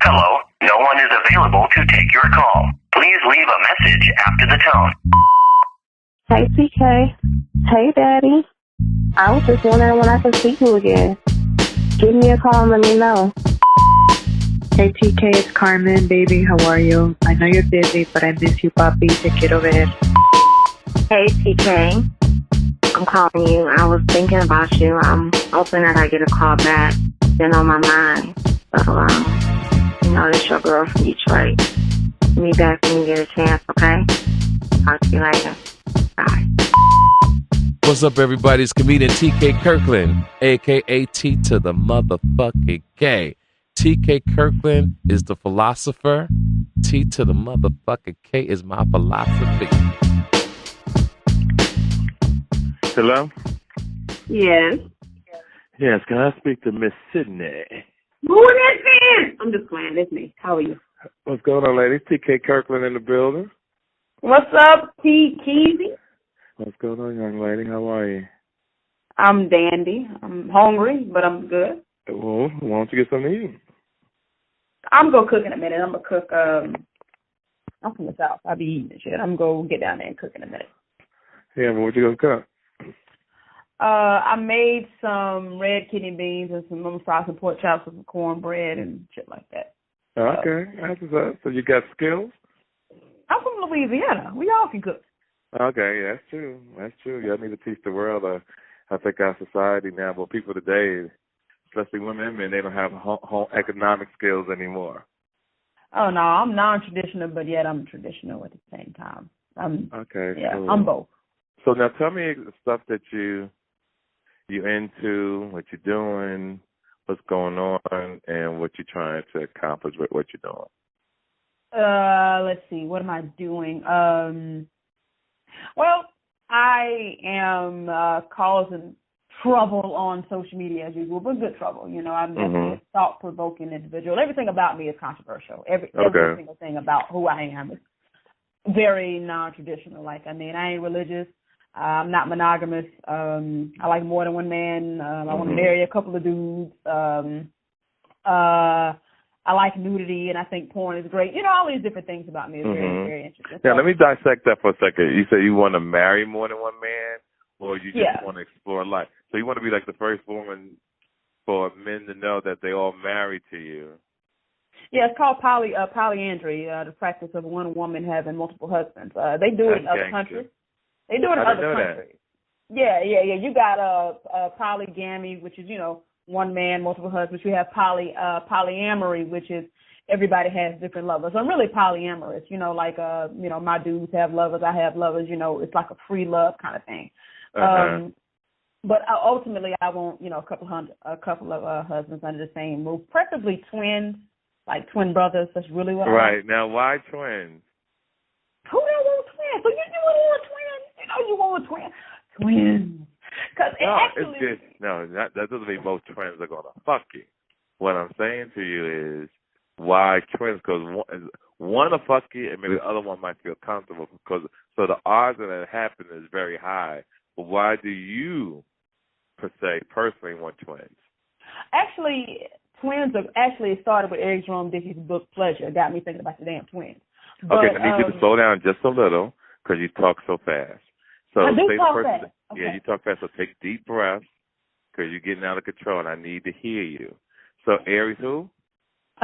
Hello, no one is available to take your call. Please leave a message after the tone. Hey, TK. Hey, Daddy. I was just wondering when I can see you again. Give me a call and let me know. Hey, TK, it's Carmen, baby. How are you? I know you're busy, but I miss you, papi. Te quiero ver. Hey, TK. I'm calling you. I was thinking about you. I'm hoping that I get a call back. Been on my mind. So, it's your girl from Detroit. Me back when you get a chance, okay? Talk to you later. Bye. What's up, everybody? It's comedian TK Kirkland, a.k.a. T to the motherfucking K. TK Kirkland is the philosopher. T to the motherfucking K is my philosophy. Hello? Yes. Yes, can I speak to Miss Sydney? Who is this? I'm just playing. It's me. How are you? What's going on, ladies? TK Kirkland in the building. What's up, T. Keezy? What's going on, young lady? How are you? I'm dandy. I'm hungry, but I'm good. Well, why don't you get something to eat? I'm going to cook in a minute. I'm going to cook, I'm from the South. I'll be eating and shit. I'm going to go get down there and cook in a minute. Yeah, but what you going to cook? I made some red kidney beans and some fried some pork chops with some cornbread and shit like that. Okay, that's what's up. So you got skills? I'm from Louisiana. We all can cook. Okay, yeah, that's true. That's true. Y'all need to teach the world, I think our society now, but people today, especially women and men, they don't have home economic skills anymore. Oh, no, I'm non-traditional, but yet I'm traditional at the same time. Okay, yeah, cool. I'm both. So now tell me the stuff that you into, what you're doing, what's going on, and what you're trying to accomplish with what you're doing. Let's see. What am I doing? Well, I am causing trouble on social media as usual, but good trouble. You know, I'm definitely a thought-provoking individual. Everything about me is controversial. Every single thing about who I am is very non-traditional. Like, I mean, I ain't religious. I'm not monogamous. I like more than one man. I want to marry a couple of dudes. I like nudity, and I think porn is great. You know, all these different things about me is very, very interesting. Yeah, let me dissect that for a second. You say you want to marry more than one man, or you just want to explore life? So you want to be like the first woman for men to know that they all married to you. Yeah, it's called polyandry, the practice of one woman having multiple husbands. They do it in other countries. They do it in other countries. Yeah. You got polygamy, which is, you know, one man, multiple husbands. You have polyamory, which is everybody has different lovers. I'm really polyamorous, you know, like, my dudes have lovers, I have lovers, you know, it's like a free love kind of thing. But ultimately I want, you know, a couple of husbands under the same roof, preferably twins, like twin brothers. That's really what I want. Right. Now, why twins? Who don't want twins? So you want twins? You know you want twins. Twins. That doesn't mean both twins are going to fuck you. What I'm saying to you is, why twins? Because one will fuck you, and maybe the other one might feel comfortable. So the odds that it happen is very high. But why do you, personally want twins? Actually, twins started with Eric Jerome Dickey's book Pleasure. It got me thinking about the damn twins. But, I need you to slow down just a little because you talk so fast. So I do talk fast. Okay. Yeah, you talk fast, so take deep breaths because you're getting out of control, and I need to hear you. So, Aries who?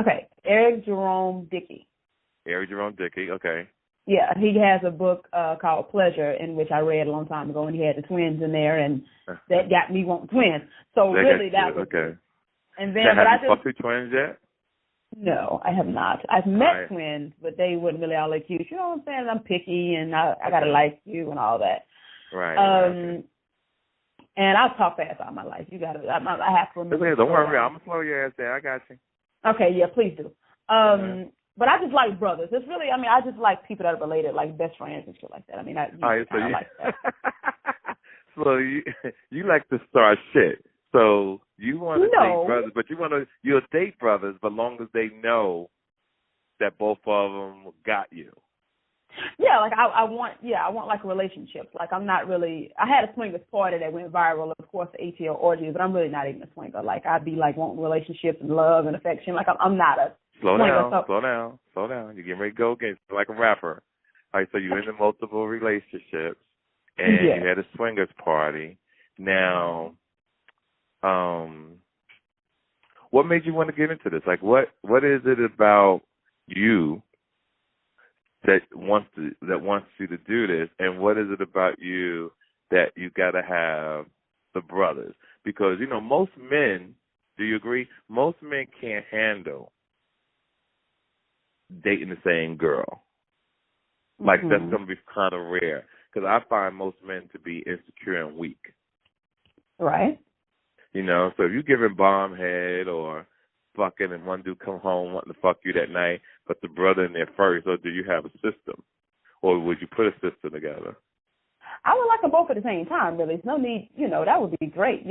Okay, Eric Jerome Dickey. Eric Jerome Dickey, okay. Yeah, he has a book called Pleasure, in which I read a long time ago, and he had the twins in there, and that got me wanting twins. So, that was okay. And then, have you fucked with twins yet? No, I have not. I've met twins, but they wouldn't really all like you. You know what I'm saying? I'm picky, and I gotta like you and all that. Right. And I've talked fast all my life. I have to remember. Don't worry, I'm gonna slow your ass down. I got you. Okay, yeah, please do. But I just like brothers. It's really, I just like people that are related, like best friends and shit like that. I like that. So you like to start shit. So you want to date brothers, but you'll date brothers, but long as they know that both of them got you. Yeah, like I want like relationships. Like I'm not really. I had a swingers party that went viral, of course, the ATL orgies, but I'm really not even a swinger. Like I'd be like wanting relationships and love and affection. Like I'm not a Slow down. You're getting ready to go again, like a rapper. All right, so you're in multiple relationships, and you had a swingers party. Now, what made you want to get into this? Like, what is it about you that wants you to do this, and what is it about you that you got to have the brothers? Because most men. Do you agree? Most men can't handle dating the same girl. Like, that's going to be kind of rare. Because I find most men to be insecure and weak. Right. So if you're giving bomb head or fucking and one dude come home wanting to fuck you that night, but the brother in there first, or do you have a system? Or would you put a system together? I would like them both at the same time, really. There's no need, that would be great.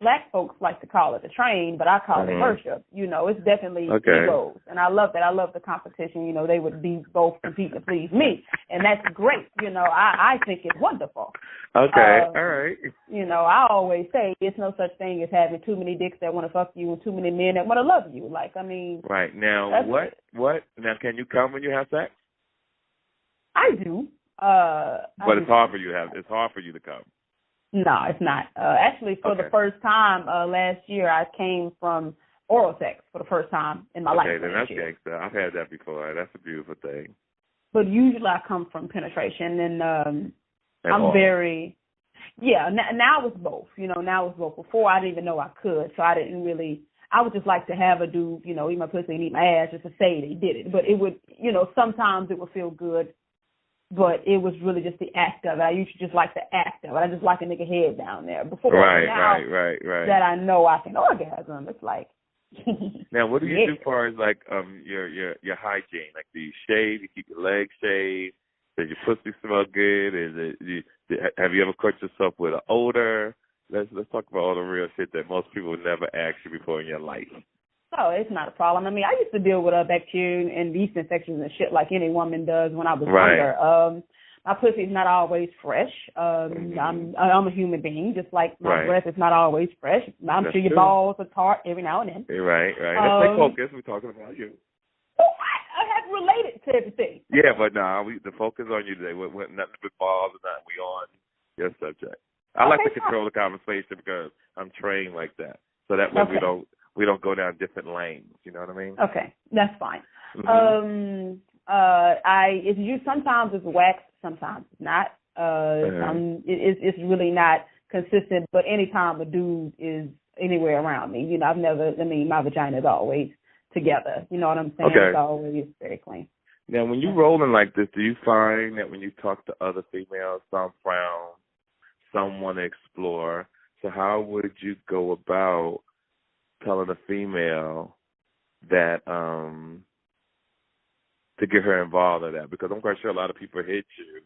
Black folks like to call it the train, but I call it worship. It's definitely egos. And I love that. I love the competition. They would be both competing to please me. And that's great. I think it's wonderful. Okay, all right. I always say it's no such thing as having too many dicks that want to fuck you and too many men that want to love you. Right. Now, what? Now, can you come when you have sex? I do. But it's hard for you to come. No, it's not. Actually, for the first time last year, I came from oral sex for the first time in my life. Okay, then that's gangster. I've had that before. That's a beautiful thing. But usually I come from penetration, and I'm all. very, now it's both. Now it's both. Before I didn't even know I could, so I didn't really. I would just like to have a dude, eat my pussy and eat my ass just to say they did it. But it would, sometimes it would feel good. But it was really just the act of it. I used to just like the act of it. I just like a nigga head down there. Before right. that I know I can orgasm. It's like. Now, what do you do as far as like your hygiene? Like, do you shave? You keep your legs shaved? Does your pussy smell good? Have you ever cut yourself with an odor? Let's talk about all the real shit that most people would never ask you before in your life. Oh, it's not a problem. I mean, I used to deal with bacteria and yeast infections and shit like any woman does when I was younger. My pussy's not always fresh. I'm a human being, just like my breath is not always fresh. I'm sure your balls are tart every now and then. Right. Let's stay focused. We're talking about you. I have related to everything. Yeah, but the focus on you today. We're nothing but balls and nothing. We on your subject. I like to control the conversation because I'm trained like that. So that way we don't go down different lanes. You know what I mean? Okay, that's fine. Sometimes it's wax, sometimes it's not. It's really not consistent. But anytime a dude is anywhere around me, my vagina is always together. You know what I'm saying? It's always very clean. Now, when you rolling like this, do you find that when you talk to other females, some frown, some want to explore? So how would you go about telling a female that to get her involved in that? Because I'm quite sure a lot of people hit you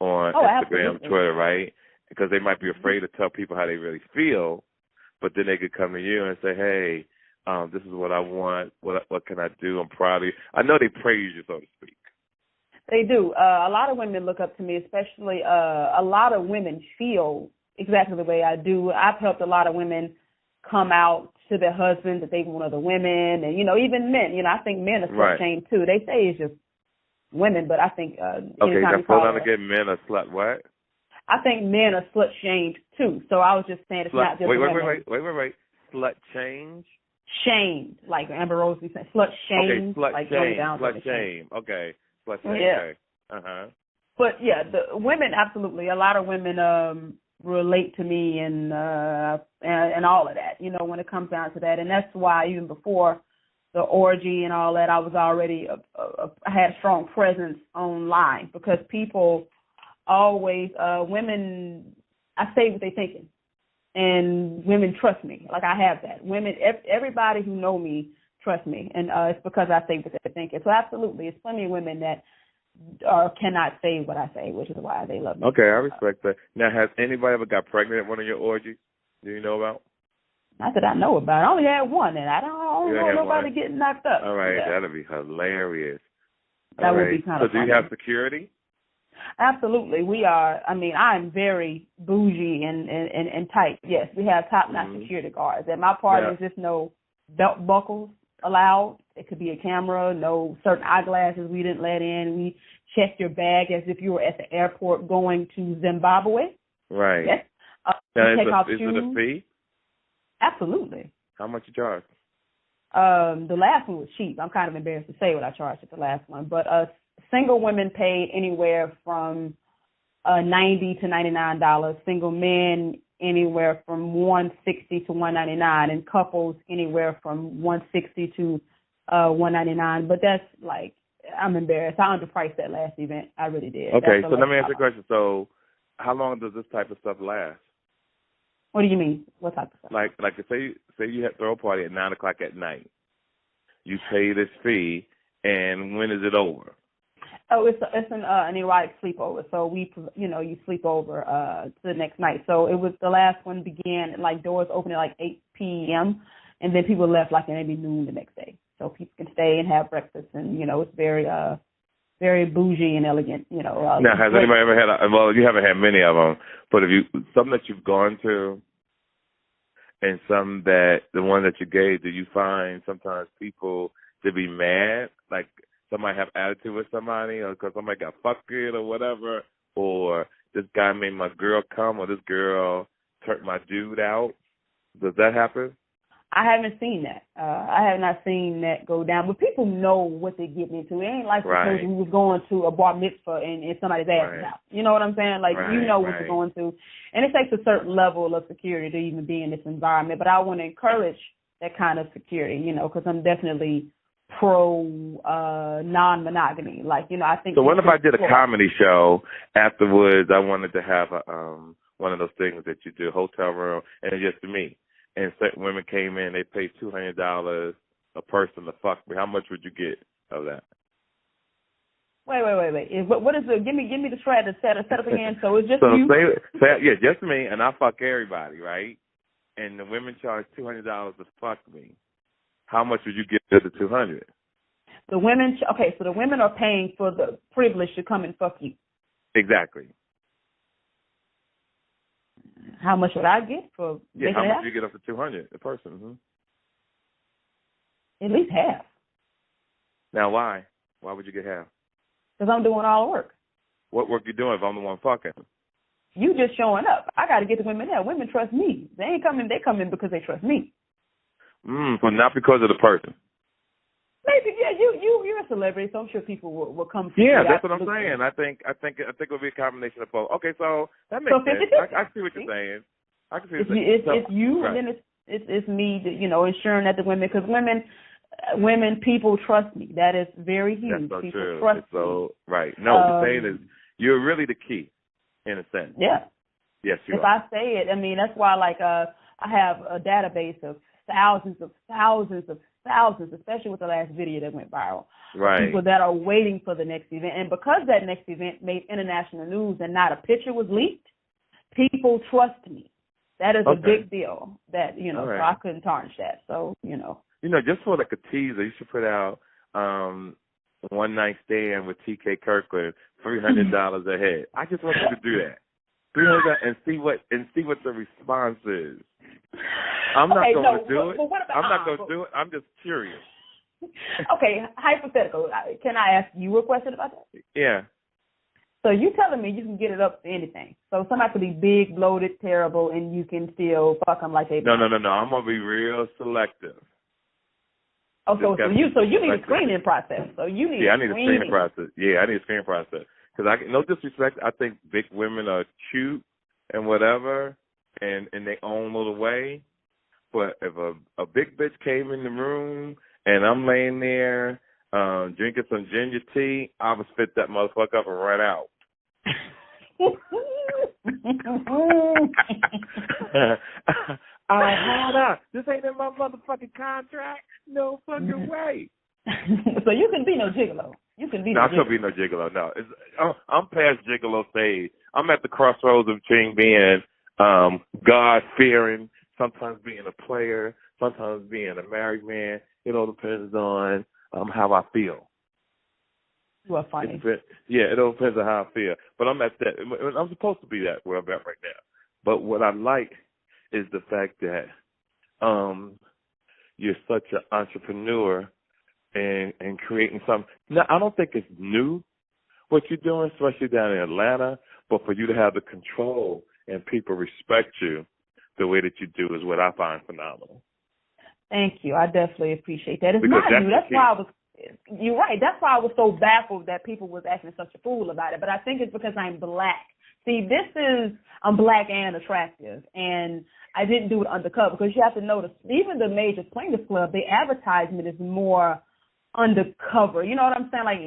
on Instagram, Twitter, right? Because they might be afraid to tell people how they really feel, but then they could come to you and say, hey, this is what I want. What can I do? I'm proud of you. I know they praise you, so to speak. They do. A lot of women look up to me, especially a lot of women feel exactly the way I do. I've helped a lot of women come out to their husbands that they want other women, and even men. I think men are slut shamed too. They say it's just women, but I think now slow down again. Men are slut what? I think men are slut shamed too. So I was just saying it's not just women. Wait. Slut change? Shamed, like Amber Rose be saying. Slut shamed. Okay, slut like shame. Down slut shame. Okay. Slut shame. Yeah. Okay. But yeah, the women absolutely. A lot of women relate to me and all of that, when it comes down to that. And that's why even before the orgy and all that, I was already I had a strong presence online because people always women. I say what they're thinking, and women trust me. Like I have that. Women, everybody who know me trust me, and it's because I say what they're thinking. So absolutely, it's plenty of women that cannot say what I say, which is why they love me. Okay, I respect that. Now, has anybody ever got pregnant at one of your orgies? Do you know about? Not that I know about. I only had one, and I don't know nobody getting knocked up. All right, that'll be hilarious. That would be kind of funny. So do you have security? Absolutely. We are. I mean, I'm very bougie and tight. Yes, we have top-notch security guards. At my parties, there's no belt buckles allowed. It could be a camera, no certain eyeglasses we didn't let in. We checked your bag as if you were at the airport going to Zimbabwe. Right. Yes. Now, is shoes. it a fee? Absolutely. How much you charge? The last one was cheap. I'm kind of embarrassed to say what I charged at the last one, but single women paid anywhere from $90 to $99. Single men anywhere from $160 to $199, and couples anywhere from $160 to $199. But that's like, I'm embarrassed. I underpriced that last event. I really did. Okay, so let me ask you a question. So, how long does this type of stuff last? What do you mean? What type of stuff? Like say you had throw a party at 9:00 at night. You pay this fee, and when is it over? Oh, it's an erotic sleepover. So you sleep over to the next night. So it was, the last one began like doors open at like 8 p.m. and then people left like maybe noon the next day. So people can stay and have breakfast, and it's very very bougie and elegant. Now, has anybody ever had? Well, you haven't had many of them, but some that you've gone to, and some that the one that you gave, do you find sometimes people to be mad, like somebody have attitude with somebody, or because somebody got fucked or whatever, or this guy made my girl come, or this girl turned my dude out? Does that happen? I haven't seen that. I have not seen that go down. But people know what they're getting into. It ain't like because we was going to a bar mitzvah and somebody's ass is out. You know what I'm saying? Like, what you're going to. And it takes a certain level of security to even be in this environment. But I want to encourage that kind of security, because I'm definitely pro non-monogamy. Like, I think. So what if I did a comedy show afterwards? I wanted to have one of those things that you do, hotel room, and it's just me. And certain women came in, they paid $200 a person to fuck me. How much would you get of that? Wait. What is it? Give me the thread to set up again. So it's just so you? Yeah, just me, and I fuck everybody, right? And the women charge $200 to fuck me. How much would you get for the $200? The women, so the women are paying for the privilege to come and fuck you. Exactly. How much would I get for? Yeah, how much would you get up for $200 a person? Mm-hmm. At least half. Now, why? Why would you get half? Because I'm doing all the work. What work you doing if I'm the one fucking? You just showing up. I got to get the women there. Women trust me. They ain't coming. They come in because they trust me. But not because of the person. Maybe, yeah. You're a celebrity, so I'm sure people will come. Yeah, that's what I'm saying. I think it'll be a combination of both. Okay, so that makes sense. I see what you're saying. I can see what you're saying. It's you, right. And then it's me, ensuring that the women, because women, people trust me. That is very huge. That's so people true. trust so me. Right. No, the saying is you're really the key, in a sense. Yeah. Yes, you are. If I say it, that's why, I have a database of thousands, especially with the last video that went viral. Right. People that are waiting for the next event. And because that next event made international news and not a picture was leaked, people trust me. That is a big deal. That, right. So I couldn't tarnish that. So, just for like a teaser, you should put out one night stand with TK Kirkland, $300 a head. I just want you to do that. $300 and see what the response is. I'm not going to do it. I'm not going to do it. I'm just curious. Okay, hypothetical. Can I ask you a question about that? Yeah. So you telling me you can get it up to anything? So somebody could be big, bloated, terrible, and you can still fuck them like they. No. I'm gonna be real selective. Oh, so you need a screening process. So you need. Yeah, I need a screening process. Yeah, I need a screening process because no disrespect. I think big women are cute and whatever, and in their own little way. But if a big bitch came in the room and I'm laying there drinking some ginger tea, I would spit that motherfucker up and run out. Hold up. This ain't in my motherfucking contract. No fucking way. So you can be no gigolo. You can be no, I can't be no gigolo. No, I'm past gigolo stage. I'm at the crossroads of being God-fearing, sometimes being a player, sometimes being a married man. It all depends on how I feel. You are funny. It all depends on how I feel. But I'm at that. I'm supposed to be that where I'm at right now. But what I like is the fact that you're such an entrepreneur and creating something. Now, I don't think it's new what you're doing, especially down in Atlanta, but for you to have the control and people respect you the way that you do is what I find phenomenal. Thank you. I definitely appreciate that. It's not new. That's why I was. You're right. That's why I was so baffled that people was acting such a fool about it. But I think it's because I'm black. See, I'm black and attractive, and I didn't do it undercover because you have to notice, even the major swingers club, the advertisement is more undercover. You know what I'm saying? Like,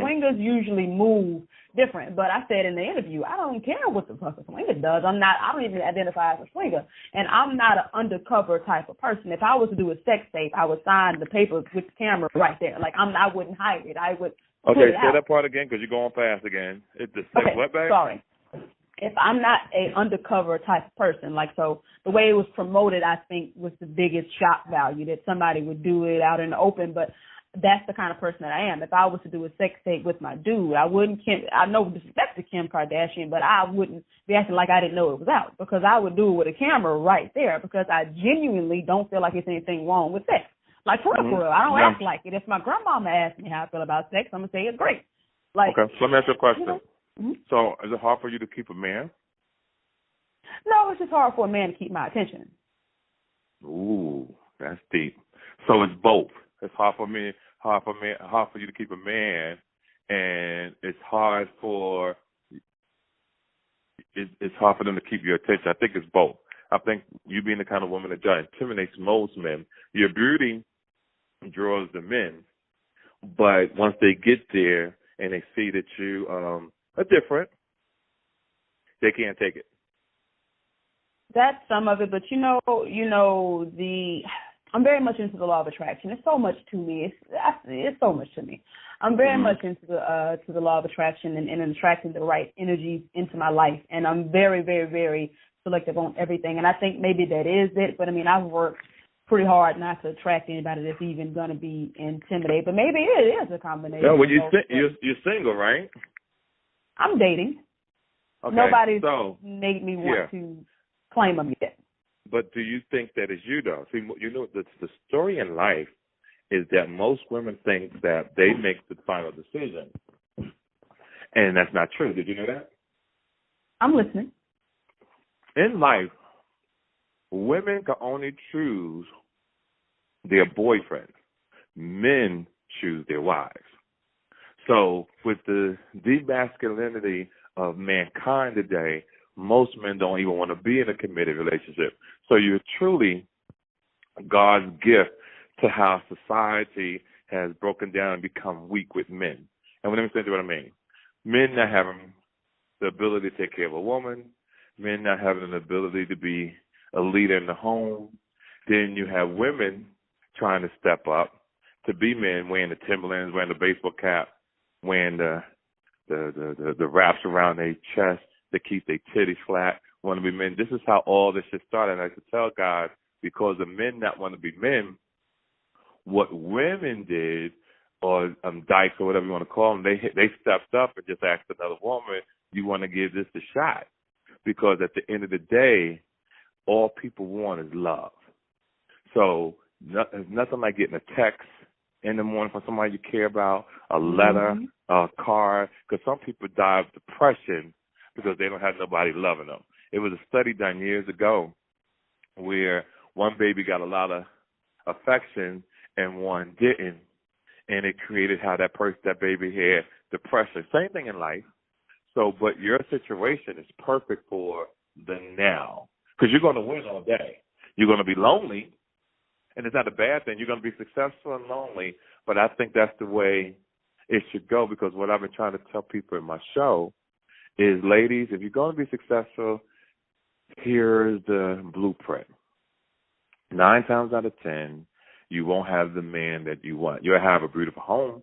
swingers usually move different. But I said in the interview, I don't care what the fuck a swinger does. I don't even identify as a swinger. And I'm not an undercover type of person. If I was to do a sex tape, I would sign the paper with the camera right there. Like, I wouldn't hide it. I would put it out. Say that part again because you're going fast again. It's the sex what bag? Sorry. If I'm not a undercover type of person, like, so the way it was promoted, I think was the biggest shock value that somebody would do it out in the open. But that's the kind of person that I am. If I was to do a sex tape with my dude, I know disrespect to Kim Kardashian, but I wouldn't be acting like I didn't know it was out because I would do it with a camera right there because I genuinely don't feel like there's anything wrong with sex. Like, for real, I don't act like it. If my grandmama asked me how I feel about sex, I'm going to say it's great. Like, okay, so let me ask you a question. So is it hard for you to keep a man? No, it's just hard for a man to keep my attention. Ooh, that's deep. So it's both. It's hard for you to keep a man, and it's hard for them to keep your attention. I think it's both. I think you being the kind of woman that intimidates most men. Your beauty draws the men, but once they get there and they see that you are different, they can't take it. That's some of it, but I'm very much into the law of attraction. It's so much to me. It's so much to me. I'm very much into the law of attraction and attracting the right energies into my life. And I'm very, very, very selective on everything. And I think maybe that is it. But I mean, I've worked pretty hard not to attract anybody that's even going to be intimidated. But maybe it is a combination. Yeah, well, you're single, right? I'm dating. Okay, Nobody's made me want to claim them yet. But do you think that is you, though? See, the story in life is that most women think that they make the final decision. And that's not true. Did you know that? I'm listening. In life, women can only choose their boyfriend. Men choose their wives. So with the demasculinity of mankind today, most men don't even want to be in a committed relationship. So you're truly God's gift to how society has broken down and become weak with men. And let me say what I mean. Men not having the ability to take care of a woman, men not having the ability to be a leader in the home. Then you have women trying to step up to be men, wearing the Timberlands, wearing the baseball cap, wearing the wraps around their chest to keep their titties flat, want to be men. This is how all this shit started. And I could tell guys, because the men not want to be men, what women did, or dykes or whatever you want to call them, they stepped up and just asked another woman, you want to give this a shot? Because at the end of the day, all people want is love. So there's nothing like getting a text in the morning from somebody you care about, a letter, a card, because some people die of depression because they don't have nobody loving them. It was a study done years ago where one baby got a lot of affection and one didn't, and it created how that baby had depression. Same thing in life. So, but your situation is perfect for the now, because you're going to win all day. You're going to be lonely, and it's not a bad thing. You're going to be successful and lonely, but I think that's the way it should go, because what I've been trying to tell people in my show is, ladies, if you're going to be successful, here's the blueprint. 9 times out of 10, you won't have the man that you want. You'll have a beautiful home.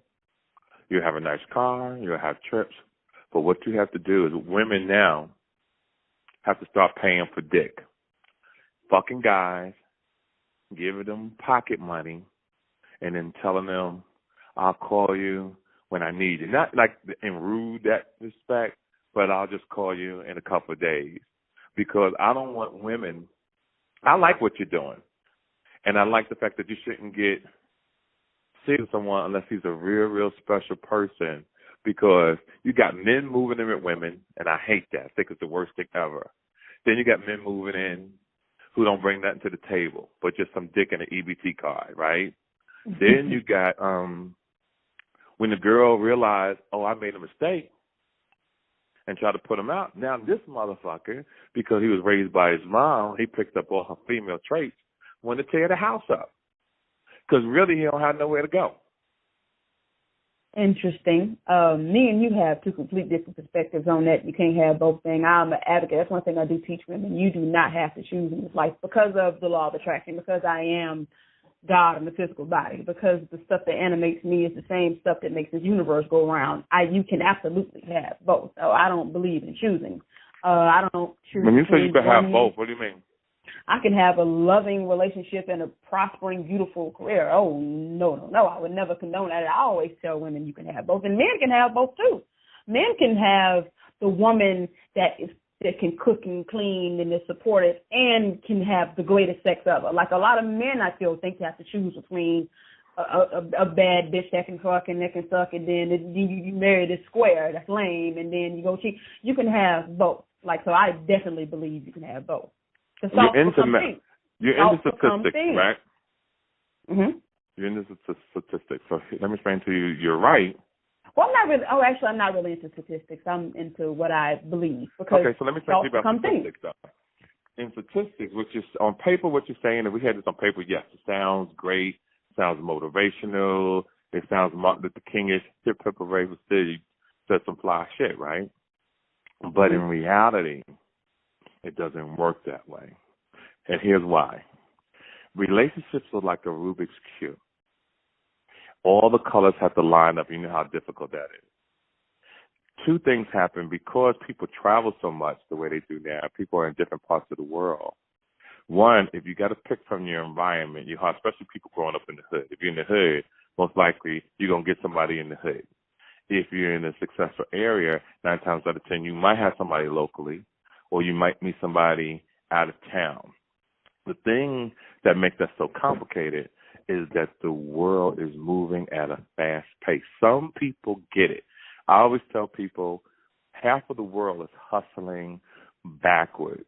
You'll have a nice car. You'll have trips. But what you have to do is, women now have to start paying for dick. Fucking guys, giving them pocket money, and then telling them, I'll call you when I need you. Not like in rude that respect, but I'll just call you in a couple of days. Because I don't want women, I like what you're doing. And I like the fact that you shouldn't get proceed with someone unless he's a real, real special person, because you got men moving in with women, and I hate that. I think it's the worst thing ever. Then you got men moving in who don't bring nothing to the table, but just some dick and an EBT card, right? Then you got when the girl realized, oh, I made a mistake, and tried to put him out. Now this motherfucker, because he was raised by his mom, he picked up all her female traits, wanted to tear the house up. Because really he don't have nowhere to go. Interesting. Me and you have two complete different perspectives on that. You can't have both things. I'm an advocate. That's one thing I do teach women. You do not have to choose in this life because of the law of attraction, because I am God in the physical body, because the stuff that animates me is the same stuff that makes this universe go around. You can absolutely have both. So I don't believe in choosing. I don't choose. When you say you can have both, what do you mean? I can have a loving relationship and a prospering, beautiful career. Oh, no. I would never condone that. I always tell women you can have both. And men can have both, too. Men can have the woman that can cook and clean and is supportive and can have the greatest sex ever. Like a lot of men, I feel, think you have to choose between a bad bitch that can fuck and that can suck, and then you marry this square that's lame, and then you go cheat. You can have both. Like, so I definitely believe you can have both. You're into statistics, right? Mm-hmm. You're into statistics. So let me explain to you. You're right. Well, I'm not really. Oh, actually, I'm not really into statistics. I'm into what I believe. Okay, so let me explain to you about statistics, though. In statistics, which is on paper, what you're saying, if we had this on paper, yes, it sounds great, sounds motivational, it sounds Martin Luther King-ish, hip hip hooray, but still you said some fly shit, right? But in reality, it doesn't work that way. And here's why. Relationships are like a Rubik's Cube. All the colors have to line up. You know how difficult that is. Two things happen because people travel so much the way they do now. People are in different parts of the world. One, if you got to pick from your environment, especially people growing up in the hood. If you're in the hood, most likely you're going to get somebody in the hood. If you're in a successful area, 9 times out of 10, you might have somebody locally, or you might meet somebody out of town. The thing that makes that so complicated is that the world is moving at a fast pace. Some people get it. I always tell people half of the world is hustling backwards.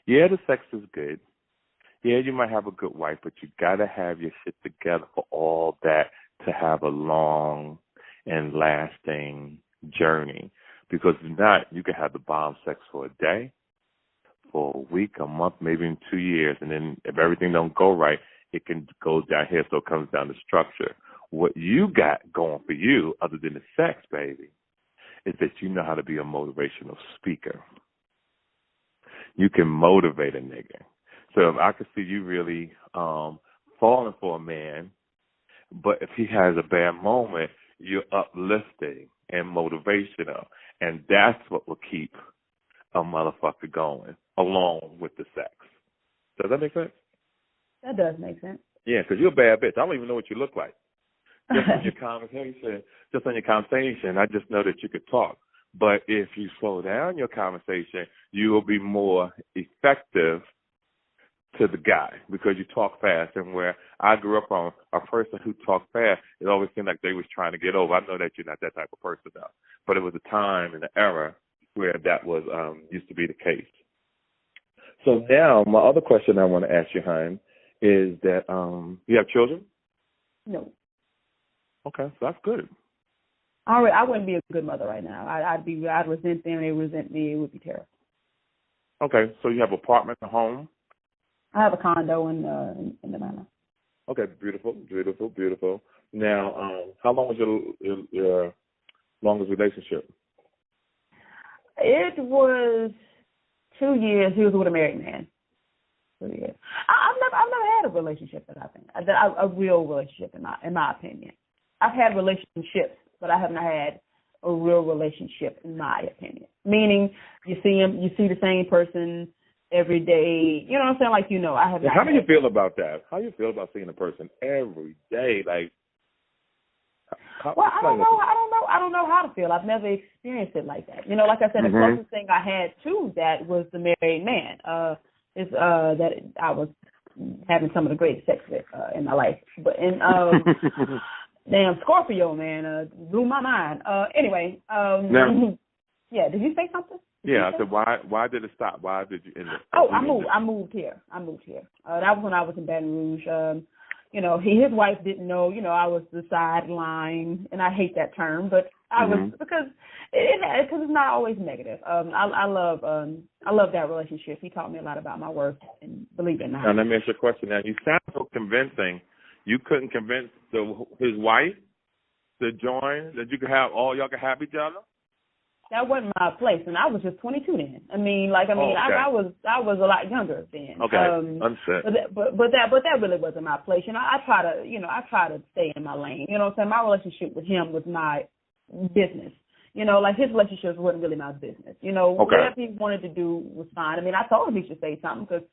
Yeah, the sex is good. Yeah, you might have a good wife, but you got to have your shit together for all that to have a long and lasting journey. Because if not, you can have the bomb sex for a day, for a week, a month, maybe in 2 years. And then if everything don't go right, it can go down here, so it comes down to structure. What you got going for you, other than the sex, baby, is that you know how to be a motivational speaker. You can motivate a nigga. So if I could see you really falling for a man, but if he has a bad moment, you're uplifting and motivational. And that's what will keep a motherfucker going, along with the sex. Does that make sense? That does make sense. Yeah, because you're a bad bitch. I don't even know what you look like. Just on your conversation, I just know that you could talk. But if you slow down your conversation, you will be more effective to the guy because you talk fast. And where I grew up on, a person who talked fast, it always seemed like they was trying to get over. I know that you're not that type of person now, but it was a time in the era where that was used to be the case. So now my other question I want to ask you, Hein, is that you have children? No. Okay, so that's good. I wouldn't be a good mother right now. I'd resent them. They resent me. It would be terrible. Okay, so you have an apartment, a home? I have a condo in Atlanta. Okay, beautiful. Now, how long was your longest relationship? It was 2 years. He was with a married man. 2 years. I've never had a relationship that I think a real relationship in my opinion. I've had relationships, but I have not had a real relationship in my opinion. Meaning, you see the same person every day. You know what I'm saying? Like, I have. How do you feel about that? How do you feel about seeing a person every day? Like, I don't know how to feel. I've never experienced it like that. Like I said, the closest thing I had to that was the married man. That I was having some of the greatest sex with in my life. But Damn, Scorpio, man, blew my mind. Anyway, now, yeah, did you say something? I said, why did it stop? Why did you end it? I moved here. That was when I was in Baton Rouge. You know, his wife didn't know, you know, I was the sideline, and I hate that term, but I was, because it's not always negative. I love that relationship. He taught me a lot about my worth, and believe it or not. Now, let me ask you a question. Now, you sound so convincing. You couldn't convince his wife to join, that you could have, y'all could have each other? That wasn't my place, and I was just 22 then. I was a lot younger then. Okay, understood. But that really wasn't my place. You know, I try to stay in my lane. You know what I'm saying? My relationship with him was my business. You know, like his relationships wasn't really my business. You know, whatever he wanted to do was fine. I mean, I told him he should say something because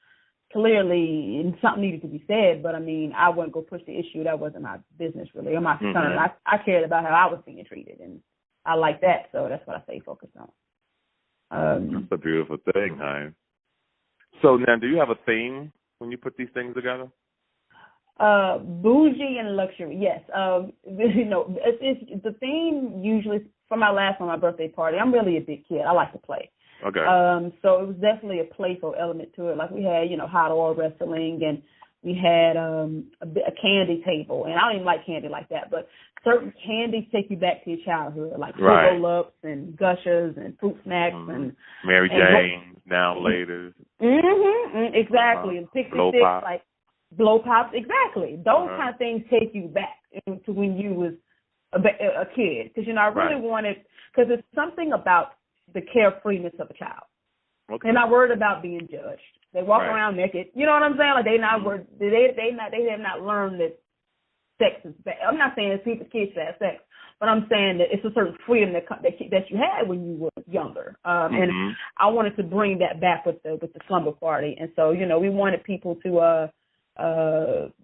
clearly something needed to be said. But I mean, I wouldn't go push the issue. That wasn't my business really, or my concern. I cared about how I was being treated, and I like that, so that's what I stay focused on. That's a beautiful thing, huh? So now, do you have a theme when you put these things together? Bougie and luxury, yes. You know, it's the theme usually for my last one, my birthday party. I'm really a big kid. I like to play. Okay. So it was definitely a playful element to it. Like we had, you know, hot oil wrestling, and we had a candy table. And I don't even like candy like that, but certain candies take you back to your childhood, like Fruit-Loops and Gushers and Fruit Snacks and Mary Jane, Now Laters. Exactly. And Pixie Sticks, like Blow Pops. Exactly. Those kind of things take you back to when you was a kid. Because, you know, I really wanted, because it's something about the carefreeness of a child. Okay. They're not worried about being judged. They walk around naked. You know what I'm saying? Like they have not learned that sex is bad. I'm not saying it's people kids that have sex, but I'm saying that it's a certain freedom that you had when you were younger. And I wanted to bring that back with the slumber party. And so, you know, we wanted people to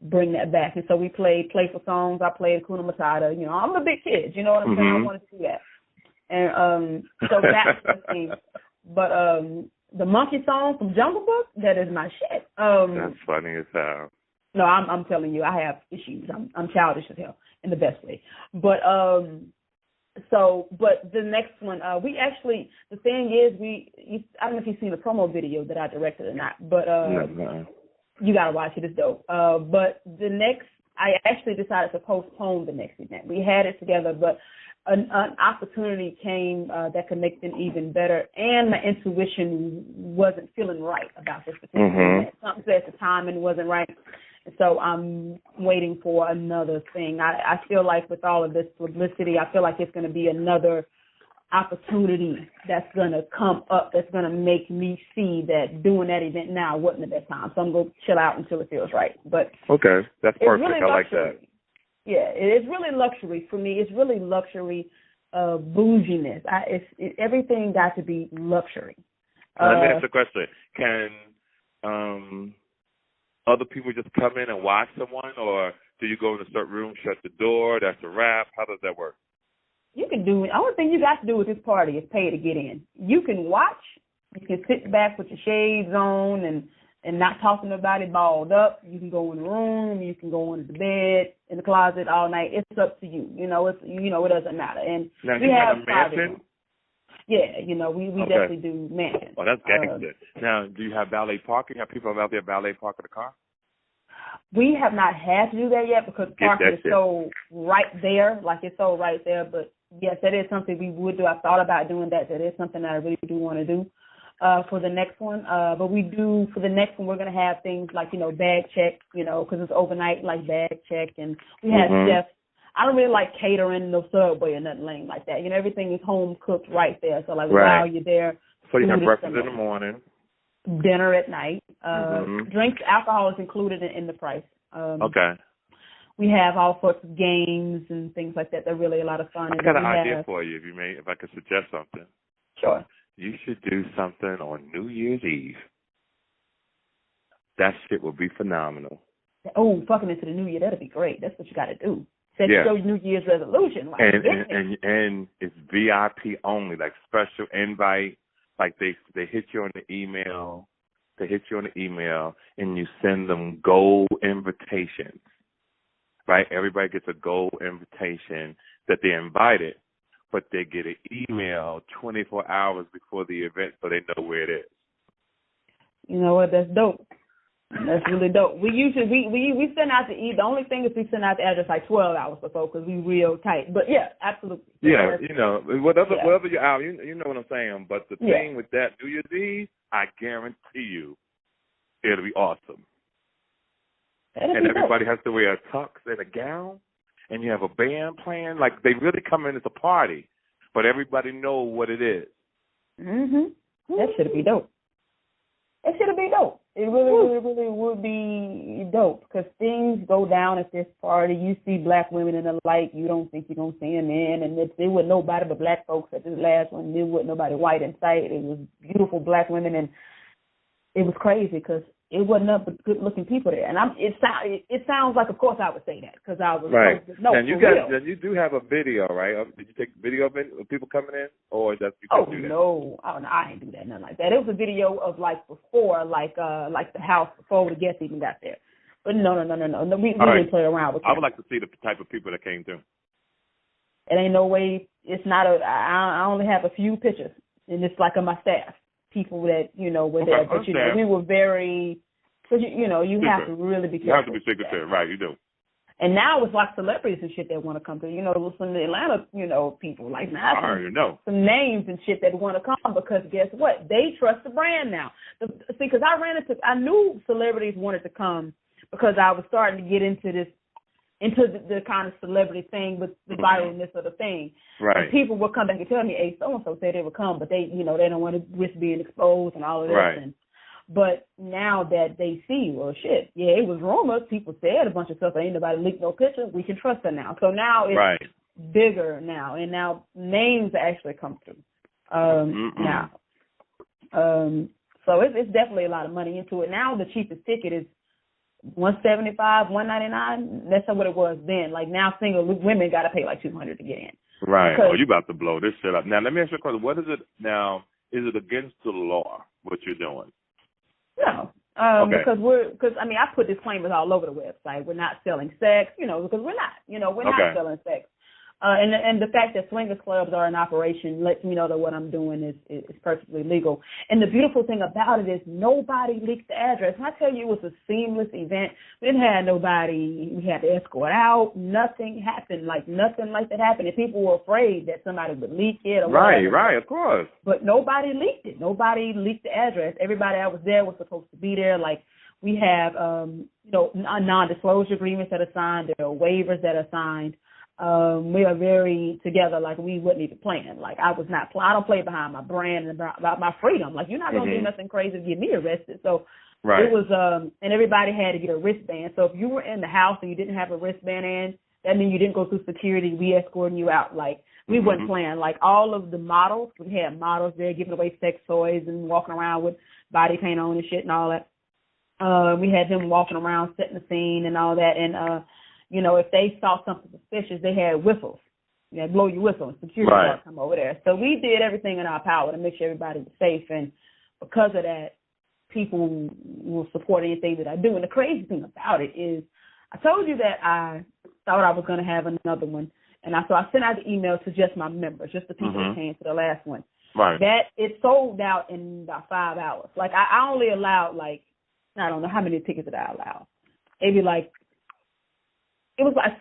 bring that back. And so we played playful songs. I played Hakuna Matata. You know, I'm a big kid. You know what I'm saying? I wanted to do that. And so that's the thing. But the monkey song from Jungle Book, that is my shit. That's funny as hell. No, I'm telling you, I have issues. I'm childish as hell in the best way. But but the next one, we actually, the thing is, I don't know if you've seen the promo video that I directed or not, but you gotta watch it. It's dope. But the next, I actually decided to postpone the next event. We had it together, but an opportunity came that could make them even better, and my intuition wasn't feeling right about this particular event. Something said at the timing wasn't right, and so I'm waiting for another thing. I feel like with all of this publicity, I feel like it's going to be another opportunity that's going to come up that's going to make me see that doing that event now wasn't the best time. So I'm going to chill out until it feels right. But okay, that's perfect. Really, I like that. Yeah, it's really luxury for me. It's really luxury bouginess. Everything got to be luxury. Let me ask you a question. Can other people just come in and watch someone, or do you go in a certain room, shut the door, that's a wrap? How does that work? You can do it. The only thing you got to do with this party is pay to get in. You can watch. You can sit back with your shades on and not talking about it balled up. You can go in the room. You can go into the bed, in the closet all night. It's up to you. You know, it doesn't matter. And now, we have a mansion? Yeah, you know, we definitely do mansions. Oh, that's gangster. Now, do you have valet parking? Have people out there valet parking the car? We have not had to do that yet because parking is so right there. Like, it's so right there. But, yes, that is something we would do. I've thought about doing that. That is something that I really do want to do. For the next one. But we do, for the next one, we're going to have things like, you know, bag check, you know, because it's overnight, like bag check. And we have chefs. I don't really like catering, no Subway or nothing like that. You know, everything is home cooked right there. So, like, while you're there. So you have breakfast in the morning. Dinner at night. Drinks, alcohol is included in the price. Okay. We have all sorts of games and things like that. They're really a lot of fun. I got an idea for you, if I could suggest something. Sure. You should do something on New Year's Eve. That shit will be phenomenal. Oh, fucking into the new year, that'd be great. That's what you got to do. Set your New Year's resolution. Like, and it's VIP only, like special invite. Like they hit you on the email. They hit you on the email, and you send them gold invitations. right? Everybody gets a gold invitation that they're invited, but they get an email 24 hours before the event so they know where it is. You know what? That's dope. That's really dope. We usually we send out the only thing is we send out the address like 12 hours before because we real tight. But yeah, absolutely. Yeah, you know, whatever you're out, you know what I'm saying. But the thing with that New Year's Eve, I guarantee you, it'll be awesome. And everybody has to wear a tux and a gown, and you have a band playing. Like they really come in as a party, but everybody know what it is. Mhm. That should be dope. It should be dope. It really would be dope because things go down at this party. You see black women in the light. You don't think you're going to see them in. And there was nobody but black folks at this last one. There wasn't nobody white in sight. It was beautiful black women. And it was crazy because it wasn't up but good-looking people there. And it sounds like, of course, I would say that because I was right. No, and you do have a video, right? Did you take video of it, of people coming in, or just you couldn't do that? No, I ain't do that, nothing like that. It was a video of like before, like the house before the guests even got there. But no. We didn't play around with that. I would like to see the type of people that came through. It ain't no way. It's not I only have a few pictures, and it's like on my staff. People that, were there. But, we were very, because, you have to really be careful. You have to be secretive, right, you do. And now it's like celebrities and shit that want to come through. Some of the Atlanta, people, like now some names and shit that want to come because guess what? They trust the brand now. Because I knew celebrities wanted to come because I was starting to get into the kind of celebrity thing with the viralness of the thing. Right. And people would come back and tell me, hey, so-and-so said they would come, but they, they don't want to risk being exposed and all of this. Right. But now that they see, well, shit, yeah, it was rumors. People said a bunch of stuff. Ain't nobody leaked no pictures. We can trust her now. So now it's bigger now, and now names actually come through now. So it's definitely a lot of money into it. Now the cheapest ticket is $175, $199. That's not what it was then. Like now, single women got to pay like $200 to get in. Right. You about to blow this shit up. Now let me ask you a question. What is it now? Is it against the law what you're doing? No. Because I put disclaimers all over the website. We're not selling sex, because we're not. We're not selling sex. And the fact that swingers clubs are in operation lets me know that what I'm doing is perfectly legal. And the beautiful thing about it is nobody leaked the address. When I tell you it was a seamless event, we didn't have nobody, we had to escort out. Nothing happened, nothing like that happened. And people were afraid that somebody would leak it or whatever. Right, of course. But nobody leaked it. Nobody leaked the address. Everybody that was there was supposed to be there. Like we have, non-disclosure agreements that are signed. There are waivers that are signed. We are very together, like we wouldn't even plan. Like I don't play behind my brand and about my freedom. Like you're not going to do nothing crazy to get me arrested. So it was, and everybody had to get a wristband. So if you were in the house and you didn't have a wristband in, that means you didn't go through security. We escorting you out. Like we wasn't playing. Like all of the models, we had models there giving away sex toys and walking around with body paint on and shit and all that. We had them walking around setting the scene and all that. And, if they saw something suspicious, they had whistles. You blow your whistle and security guards come over there. So we did everything in our power to make sure everybody was safe. And because of that, people will support anything that I do. And the crazy thing about it is I told you that I thought I was going to have another one. And so I sent out the email to just my members, just the people that came to the last one. Right. That it sold out in about 5 hours. Like I only allowed I don't know how many tickets did I allow. Maybe I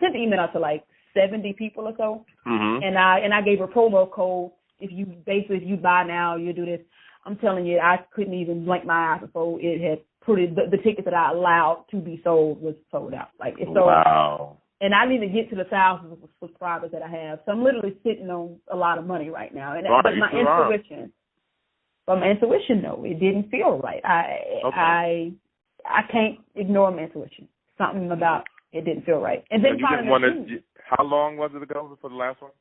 sent the email out to 70 people or so, and I gave a promo code. If you buy now, you do this. I'm telling you, I couldn't even blink my eyes before it had the tickets that I allowed to be sold was sold out. It sold out. And I didn't even get to the thousands of subscribers that I have. So I'm literally sitting on a lot of money right now. And but my intuition, no, it didn't feel right. I can't ignore my intuition. Something about it didn't feel right. And then how long was it ago for the last one?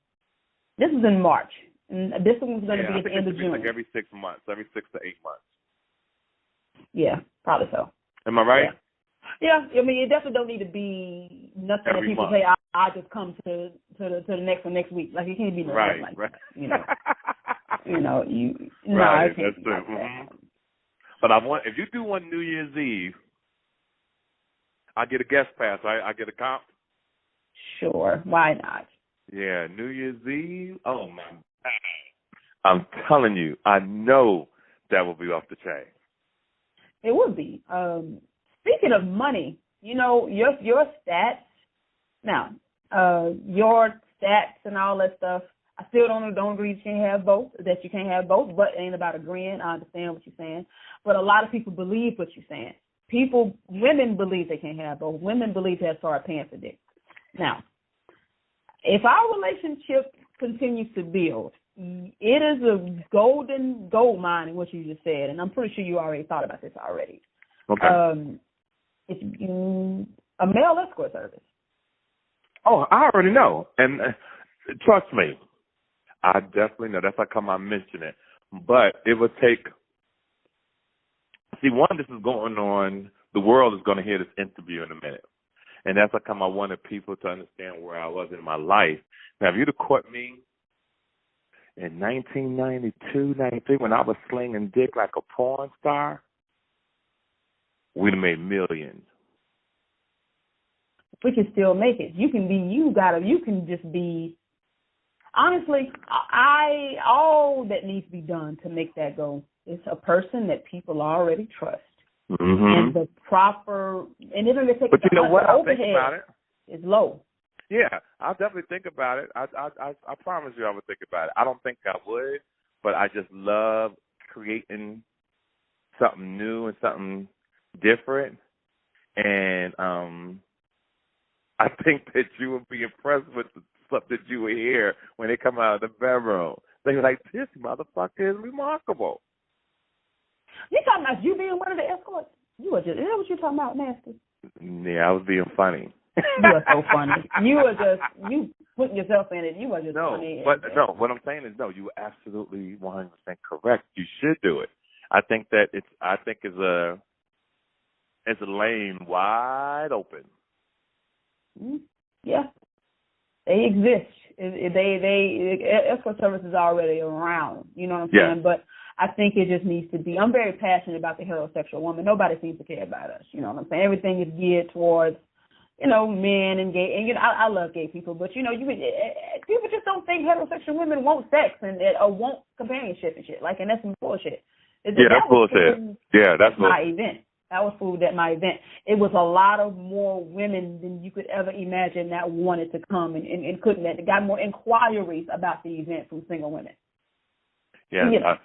This was in March. And this one was going to be at the end of June. Like every 6 months, every 6 to 8 months. Yeah, probably so. Am I right? Yeah. I mean, it definitely don't need to be nothing every that people month. say, I'll just come to the next one next week. It can't be nothing like that. Right. Right, that's true. But if you do one New Year's Eve, I get a guest pass, right? I get a comp. Sure, why not? Yeah, New Year's Eve. Oh my God! I'm telling you, I know that will be off the chain. It would be. Speaking of money, you know your stats. Now, your stats and all that stuff. I still don't agree you can't have both. That you can't have both, but it ain't about agreeing. I understand what you're saying, but a lot of people believe what you're saying. Women believe they can't have both. Women believe they have to start paying for dick. Now, if our relationship continues to build, it is a golden gold mine in what you just said, and I'm pretty sure you already thought about this already. Okay. It's a male escort service. Oh, I already know, and trust me, I definitely know. That's how come I mention it. But it would take. See, one, this is going on. The world is going to hear this interview in a minute. And that's how come I wanted people to understand where I was in my life. Now, if you'd have caught me in 1992, 93, when I was slinging dick like a porn star, we'd have made millions. We can still make it. You can just be, honestly, all that needs to be done to make that go is a person that people already trust. Mm-hmm. And the proper, and even if they take but you know what? I'll think about it. It's low. Yeah, I'll definitely think about it. I promise you I would think about it. I don't think I would, but I just love creating something new and something different. And I think that you would be impressed with the stuff that you would hear when they come out of the bedroom. They were like, this motherfucker is remarkable. You talking about you being one of the escorts? You were just, is that what you're talking about, Nasty? Yeah, I was being funny. You are so funny. You put yourself in it. You are just funny. No, what I'm saying is, no, you were absolutely 100% correct. You should do it. I think that it's a lane wide open. Yeah, they exist. Escort service is already around. You know what I'm saying? But I think it just needs to be. I'm very passionate about the heterosexual woman. Nobody seems to care about us. You know what I'm saying? Everything is geared towards, men and gay. And I love gay people, but people just don't think heterosexual women want sex or want companionship and shit. Like, and that's some bullshit. That's bullshit. Yeah, that's my event. That was food at my event. It was a lot of more women than you could ever imagine that wanted to come and couldn't. That got more inquiries about the event from single women. Yeah,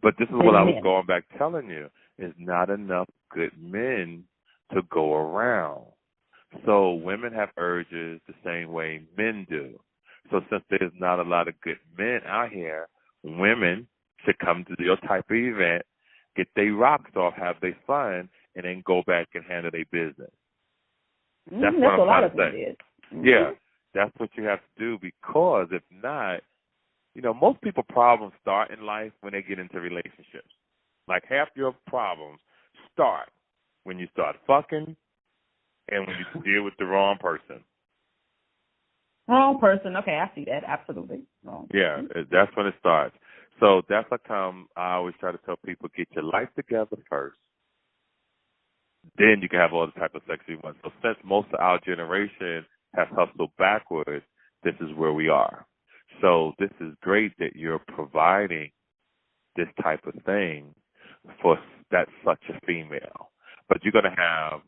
but this is what I was going back telling you. Is not enough good men to go around. So women have urges the same way men do. So since there's not a lot of good men out here, women should come to your type of event, get their rocks off, have their fun, and then go back and handle their business. That's what I'm trying to say. Yeah, that's what you have to do, because if not, most people problems start in life when they get into relationships. Like half your problems start when you start fucking and when you deal with the wrong person. Wrong person. Okay, I see that. Absolutely. Wrong. Yeah, that's when it starts. So that's how come I always try to tell people, get your life together first. Then you can have all the type of sex you want. So since most of our generation has hustled backwards, this is where we are. So this is great that you're providing this type of thing for that's such a female. But you're going to have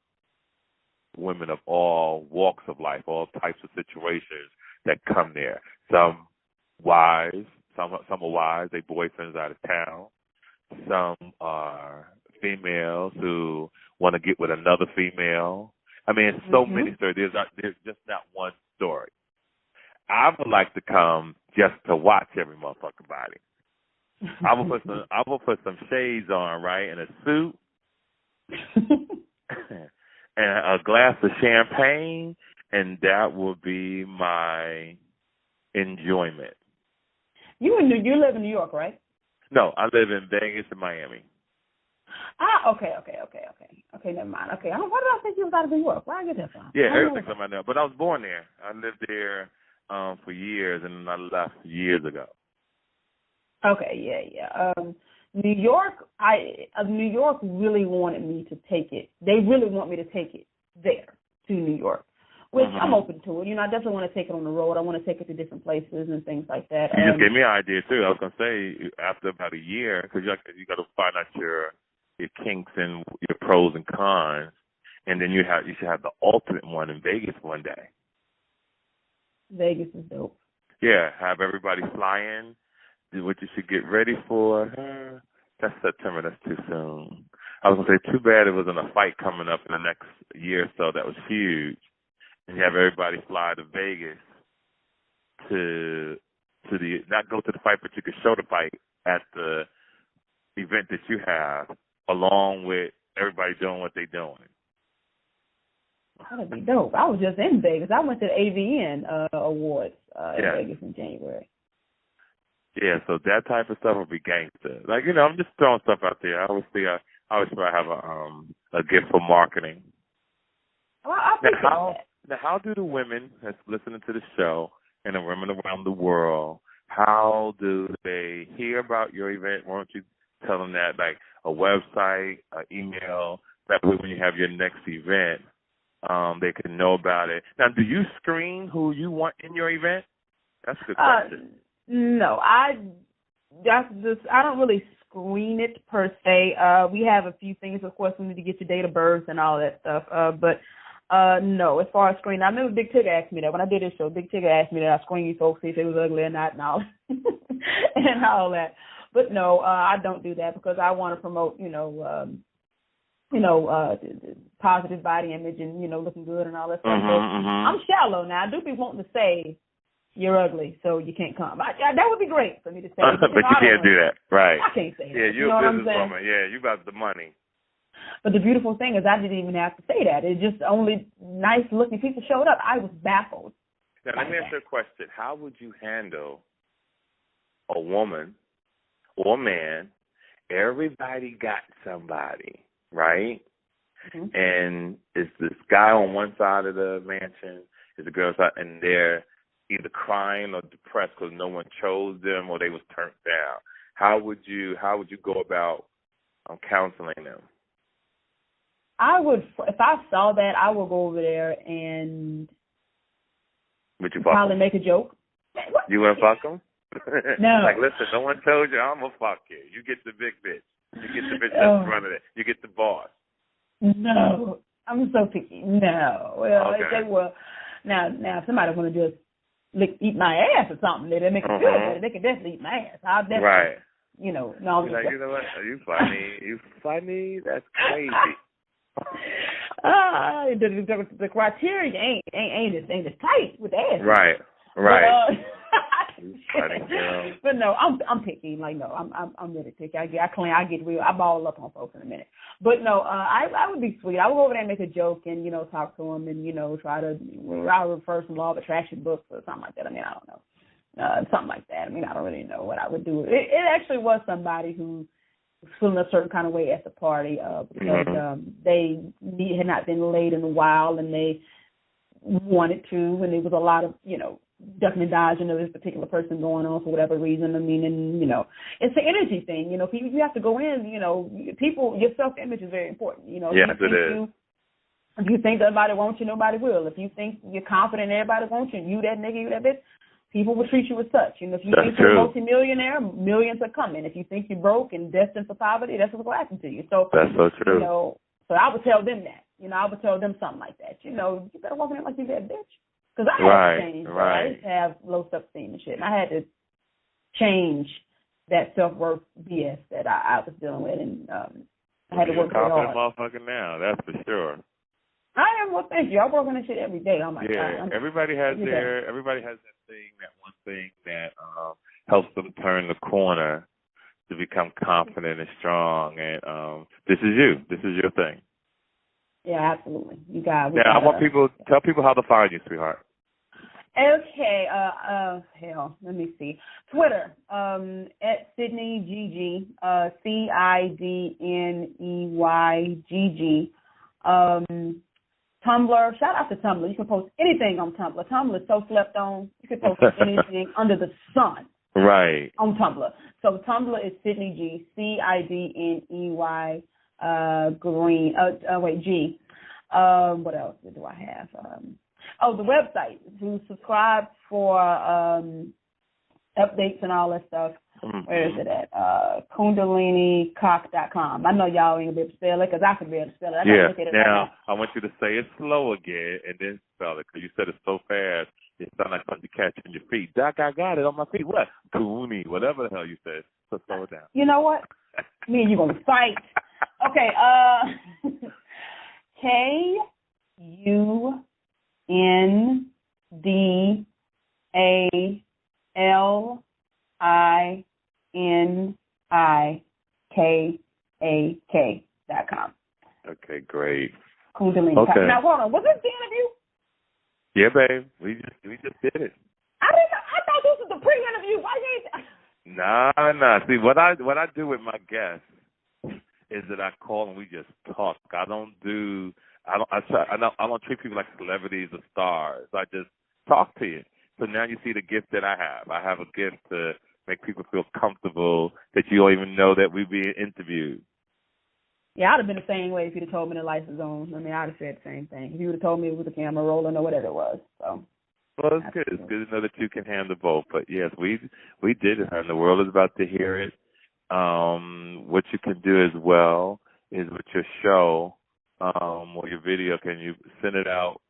women of all walks of life, all types of situations that come there. Some wives, some are wives, their boyfriends out of town. Some are females who want to get with another female. I mean, it's so many stories. There's just not one story. I would like to come just to watch every motherfucking body. I will put some shades on, right, and a suit, and a glass of champagne, and that will be my enjoyment. You live in New York, right? No, I live in Vegas and Miami. Okay. Okay, never mind. Okay, why did I think you was out of New York? Where did I get that from? Yeah, everything's from out there. But I was born there. I lived there for years, and I left years ago. Okay, yeah. New York really wanted me to take it. They really want me to take it there to New York. which I'm open to it. You know, I definitely want to take it on the road. I want to take it to different places and things like that. You just gave me an idea too. I was gonna say after about a year, because you got to find out your kinks and your pros and cons, and then you should have the ultimate one in Vegas one day. Vegas is dope. Yeah, have everybody fly in. Do what you should get ready for. That's September. That's too soon. I was gonna say, too bad it wasn't a fight coming up in the next year or so. That was huge. And you have everybody fly to Vegas to not go to the fight, but you could show the fight at the event that you have, along with everybody doing what they're doing. That'd be dope. I was just in Vegas. I went to the AVN Awards in Vegas in January. Yeah, so that type of stuff would be gangster. Like, you know, I'm just throwing stuff out there. I always feel I have a gift for marketing. Well, I appreciate that. Now, how do the women that's listening to the show and the women around the world, how do they hear about your event? Why don't you tell them that, like a website, an email, that way when you have your next event, they can know about it. Now, do you screen who you want in your event? That's a good question. No, I don't really screen it per se. We have a few things, of course. We need to get your date of birth and all that stuff. But no, as far as screening, I remember Big Tigger asked me that when I did this show. Big Tigger asked me that I screen you folks, see if it was ugly or not, and all and all that. But no, I don't do that because I want to promote, positive body image and looking good and all that stuff. So I'm shallow now. I do be wanting to say you're ugly, so you can't come. That would be great for me to say. But you can't do that, right? I can't say that. Yeah, you're a businesswoman. Yeah, you got the money. But the beautiful thing is I didn't even have to say that. It's just only nice-looking people showed up. I was baffled. Now, let me ask you a question. How would you handle a woman or man? Everybody got somebody, right? Mm-hmm. And it's this guy on one side of the mansion, is the girl side, and they're either crying or depressed because no one chose them or they was turned down. How would you go about counseling them? I would, if I saw that, I would go over there and probably make a joke. You want to fuck them? No. Like, listen, no one told you I'm gonna fuck you. You get the big bitch. You get the bitch that's running it. You get the boss. No, I'm so picky. No. Well, okay. If they were now if somebody want to just eat my ass or something, they make it feel better. They can definitely eat my ass. I'll definitely, right. No. Like, you know what? Are you funny? You funny? That's crazy. The criteria ain't as tight with ass. Right. But no, I'm picky. Like, no, I'm really picky. I get real. I ball up on folks in a minute. But no, I would be sweet. I would go over there and make a joke and talk to them and try to refer some law of attraction books or something like that. I mean, I don't know, something like that. I mean, I don't really know what I would do. It actually was somebody who was feeling a certain kind of way at the party because they had not been laid in a while and they wanted to, and there was a lot of ducking and dodging of this particular person going on for whatever reason. I mean, and it's an energy thing. People, you have to go in. People, your self-image is very important. Yes, it is. If you think that nobody wants you, nobody will. If you think you're confident everybody wants you, and you that nigga, you that bitch, people will treat you as such. If you think you're a multimillionaire, millions are coming. If you think you're broke and destined for poverty, that's what's going to happen to you. So that's so true. So I would tell them that. I would tell them something like that. You better walk in like you that bitch. Because I had to change. I used to have low self-esteem and shit. And I had to change that self-worth BS that I was dealing with. And I had to work very hard. You're a confident motherfucker now, that's for sure. I am. Well, thank you. I work on that shit every day. Oh my God. Everybody has that thing, that one thing that helps them turn the corner to become confident and strong. And this is you. This is your thing. Yeah, absolutely. You got it. Now, I want tell people how to find you, sweetheart. Okay. Hell, let me see. Twitter, at Sydney GG, CIDNEYGG. Tumblr, shout out to Tumblr. You can post anything on Tumblr. Tumblr is so slept on. You can post anything under the sun. Right. On Tumblr. So Tumblr is Sydney G, CIDNEY Green. G. What else do I have? Oh, the website. To subscribe for updates and all that stuff. Mm-hmm. Where is it at? KundaliniCock.com. I know y'all ain't gonna be able to spell it because I can be able to spell it. Now, I want you to say it slow again and then spell it because you said it so fast. It sounds like something you catch in your feet. Doc, I got it on my feet. What? Cooney, whatever the hell you said. So slow it down. You know what? Me and you gonna fight. Okay. KundaliniCack.com. Okay, great. Kundalini. Okay. Now hold on. Was this the interview? Yeah, babe. We just did it. I thought this was the pre-interview. Why you ain't? Nah. See, what I do with my guests is that I call and we just talk. I don't treat people like celebrities or stars. I just talk to you. So now you see the gift that I have. I have a gift to make people feel comfortable that you don't even know that we're being interviewed. Yeah, I'd have been the same way if you'd have told me the lights was on. I mean, I'd have said the same thing. If you would have told me it was a camera rolling or whatever it was. So. Well, it's good. It's good to know that you can handle both. But yes, we did it, and the world is about to hear it. What you can do as well is with your show or your video, can you send it out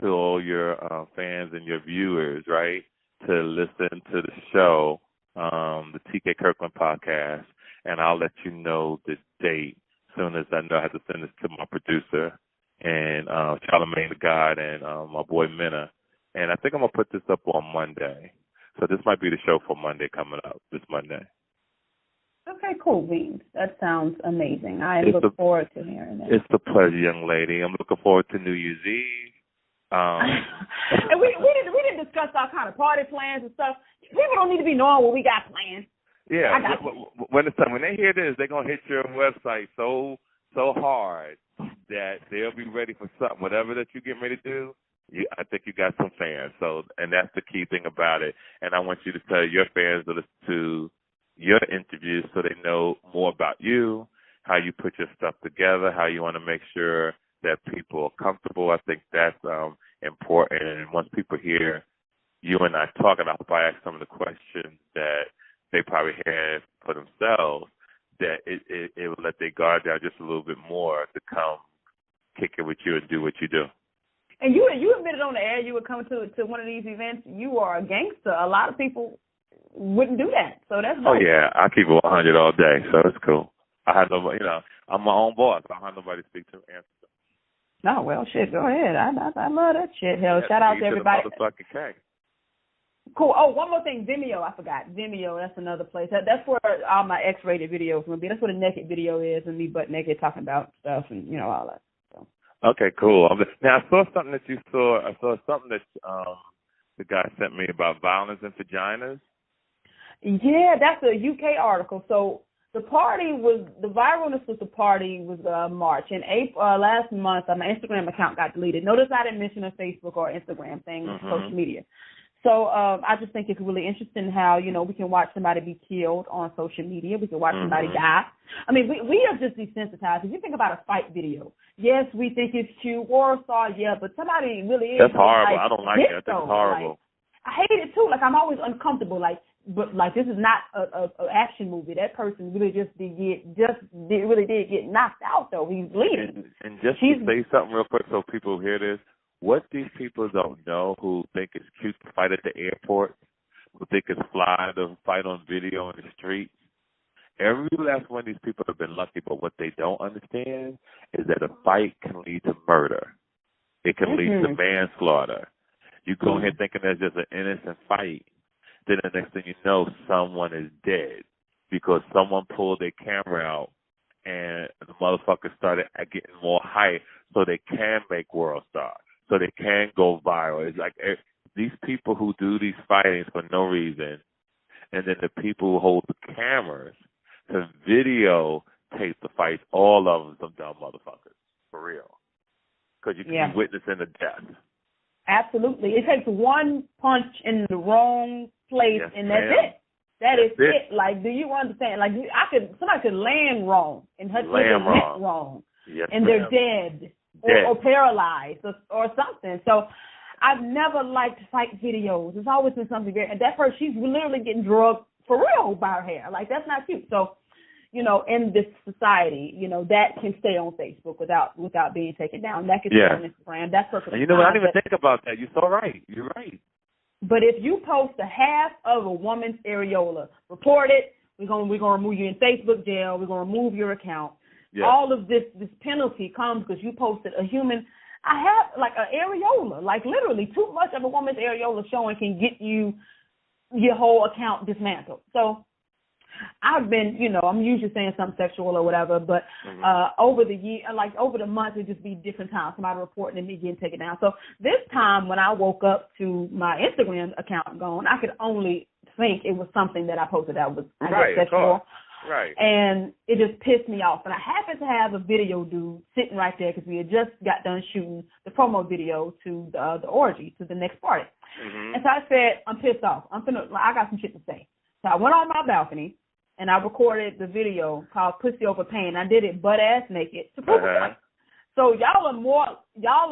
to all your fans and your viewers, right, to listen to the show, the TK Kirkland podcast, and I'll let you know the date as soon as I know. I have to send this to my producer and Charlamagne the God and my boy Minna. And I think I'm going to put this up on Monday. So this might be the show for Monday coming up, this Monday. Okay, cool, Beans. That sounds amazing. I look forward to hearing that. It's a pleasure, young lady. I'm looking forward to New Year's Eve. And we didn't discuss our kind of party plans and stuff. People don't need to be knowing what we got planned. Yeah, when they hear this, they're going to hit your website so hard that they'll be ready for something. Whatever that you get ready to do, I think you got some fans. So, and that's the key thing about it. And I want you to tell your fans to listen to your interviews so they know more about you, how you put your stuff together, how you want to make sure that people are comfortable. I think that's important. And once people hear you and I talking, I hope I ask some of the questions that they probably have for themselves, that it will let their guard down just a little bit more to come kick it with you and do what you do. And you admitted on the air you would come to one of these events. You are a gangster. A lot of people wouldn't do that. So that's dope. Oh, yeah. I keep it 100 all day, so it's cool. I have nobody, I'm my own boss. I don't have nobody to speak to and answer. No, well, shit, go ahead. I love that shit. Hell, shout out to everybody. Motherfucking K. Cool. Oh, one more thing. Vimeo, I forgot. Vimeo, that's another place. That's where all my X-rated videos will be. That's where the naked video is and me butt naked talking about stuff and, all that. So. Okay, cool. Now, I saw something that you saw. I saw something that the guy sent me about violence in vaginas. Yeah, that's a UK article. So the viralness of the party was March. In April, last month, my Instagram account got deleted. Notice I didn't mention a Facebook or Instagram thing, social media. So I just think it's really interesting how, we can watch somebody be killed on social media. We can watch somebody die. I mean, we are just desensitized. If you think about a fight video, yes, we think it's cute, Warsaw, yeah, but somebody really is. That's horrible. I don't like it. I think it's horrible. I hate it, too. I'm always uncomfortable. But this is not a action movie. That person really did get knocked out, though. He's bleeding. And just to say something real quick so people hear this, what these people don't know who think it's cute to fight at the airport, who think it's fly to fight on video in the streets, every last one of these people have been lucky, but what they don't understand is that a fight can lead to murder. It can lead to manslaughter. You go ahead thinking there's just an innocent fight. Then the next thing you know, someone is dead because someone pulled their camera out and the motherfuckers started getting more hype so they can make world stars, so they can go viral. It's like these people who do these fightings for no reason, and then the people who hold the cameras to videotape the fights, all of them some dumb motherfuckers, for real. Because you can be witnessing the death. Absolutely. It takes one punch in the wrong place, and that's it. That's it. Do you understand? Somebody could land wrong and hit their neck wrong, yes, and they're dead. Or paralyzed or something. So I've never liked fight videos. It's always been something very, and that person, she's literally getting drugged for real by her hair. Like, that's not cute. So, you know, in this society, you know, that can stay on Facebook without being taken down. That can stay on Instagram. That's perfectly fine. You know what? I didn't even think about that. You're so right. You're right. But if you post a half of a woman's areola, report it. We're gonna remove you in Facebook jail. We're gonna remove your account. Yes. All of this penalty comes because you posted a human. I have like an areola, like literally too much of a woman's areola showing can get you your whole account dismantled. So I've been, you know, I'm usually saying something sexual or whatever, but over the year, like over the months, it just be different times. Somebody reporting and me getting taken down. So this time when I woke up to my Instagram account gone, I could only think it was something that I posted that was sexual. Right. And it just pissed me off. And I happened to have a video dude sitting right there because we had just got done shooting the promo video to the orgy, to the next party. And so I said, I'm pissed off. I got some shit to say. So I went on my balcony and I recorded the video called Pussy Over Pain. I did it butt ass naked to prove a point. So y'all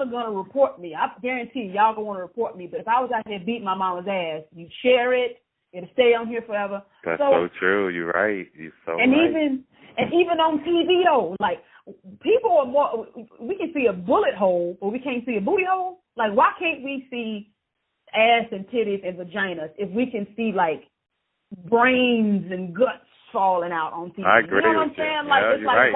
are gonna report me. I guarantee y'all gonna want to report me. But if I was out here beating my mama's ass, you share it. It'll stay on here forever. That's so true. You're right. You're so right. Even on TV though, like people are more. We can see a bullet hole, but we can't see a booty hole. Like, why can't we see ass and titties and vaginas if we can see like brains and guts falling out on TV? I agree. You know what I'm saying? Like, it's like, right.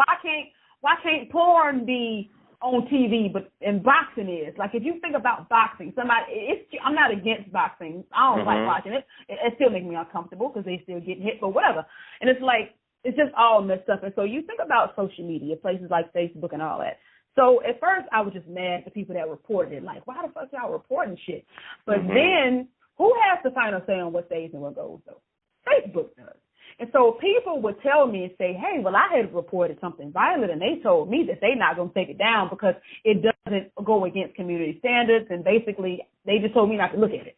why can't porn be on TV, and boxing is? Like, if you think about boxing, I'm not against boxing. I don't like watching it. It still makes me uncomfortable because they still getting hit, but whatever. And it's like, it's just all messed up. And so you think about social media, places like Facebook and all that. So at first I was just mad at the people that reported it. Like, why the fuck y'all reporting shit? But then who has the final say on what stays and what goes, though? Facebook does. And so people would tell me and say, hey, well, I had reported something violent, and they told me that they're not going to take it down because it doesn't go against community standards, and basically they just told me not to look at it.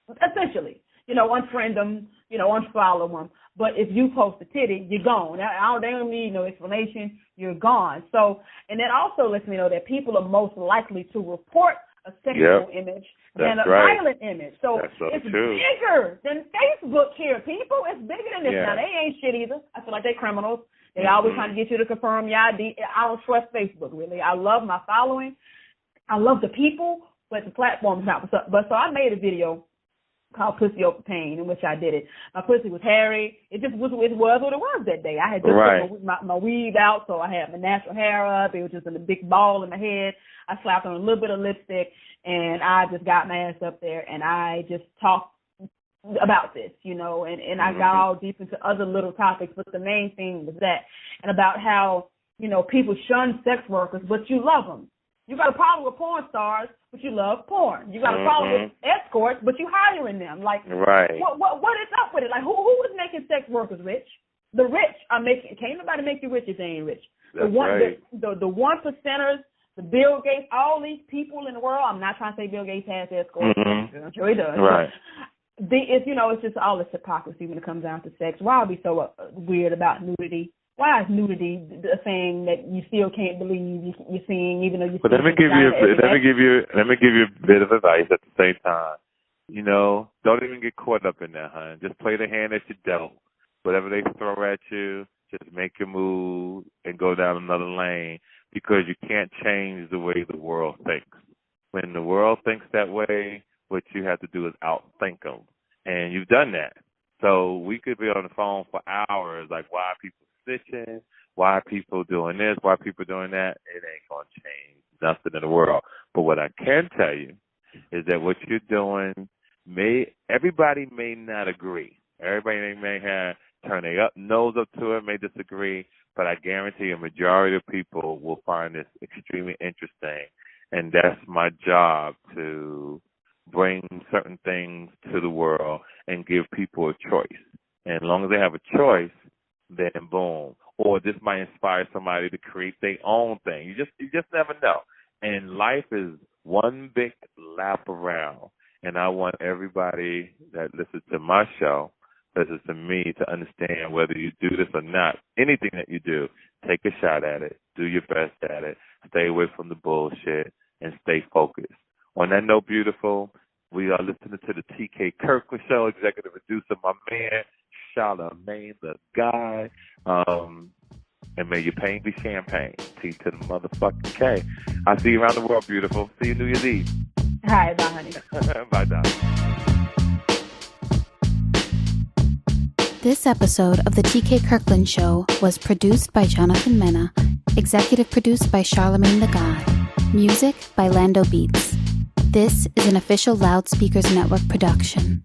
Essentially, you know, unfriend them, you know, unfollow them. But if you post a titty, you're gone. They don't need no explanation. You're gone. So, and that also lets me know that people are most likely to report a sexual image than a violent image. So it's bigger than Facebook here, people. It's bigger than this. Now, they ain't shit either. I feel like they're criminals. They always trying to get you to confirm your ID. I don't trust Facebook, really. I love my following. I love the people, but the platform's not what's up. But so I made a video called Pussy Over Pain, in which I did it. My pussy was hairy. It just was what it was that day. I had just put my weave out, so I had my natural hair up. It was just in a big ball in my head. I slapped on a little bit of lipstick, and I just got my ass up there, and I just talked about this, you know, and I got all deep into other little topics, but the main thing was that, and about how, you know, people shun sex workers, but you love them. You got a problem with porn stars, but you love porn. You got a problem with escorts, but you hiring them. Like, what is up with it? Like, who is making sex workers rich? The rich are making. Can't nobody make you rich if they ain't rich. The 1%ers, the Bill Gates, all these people in the world. I'm not trying to say Bill Gates has escorts. I'm sure he does. Right. It's just all this hypocrisy when it comes down to sex. Why are we so weird about nudity? Why is nudity a thing that you still can't believe you're seeing, even though you're? But let me give you a bit of advice at the same time. You know, don't even get caught up in that, hon. Just play the hand that you dealt. Whatever they throw at you, just make your move and go down another lane, because you can't change the way the world thinks. When the world thinks that way, what you have to do is outthink them, and you've done that. So we could be on the phone for hours, like, why are people snitching? Why are people doing this? Why are people doing that? It ain't going to change nothing in the world. But what I can tell you is that what you're doing, everybody may not agree. Everybody may turn their nose up to it, may disagree, but I guarantee a majority of people will find this extremely interesting. And that's my job, to bring certain things to the world and give people a choice. And as long as they have a choice, then boom. Or this might inspire somebody to create their own thing. You just never know. And life is one big lap around. And I want everybody that listens to my show, listens to me, to understand whether you do this or not. Anything that you do, take a shot at it. Do your best at it. Stay away from the bullshit and stay focused. On that note, beautiful, we are listening to the TK Kirkland Show. Executive producer, my man, Charlamagne the Guy. And may your pain be champagne. T to the motherfucking K. I'll see you around the world, beautiful. See you New Year's Eve. Hi, bye, honey. Bye, darling. This episode of the TK Kirkland Show was produced by Jonathan Mena, executive produced by Charlamagne the Guy, music by Lando Beats. This is an official Loudspeakers Network production.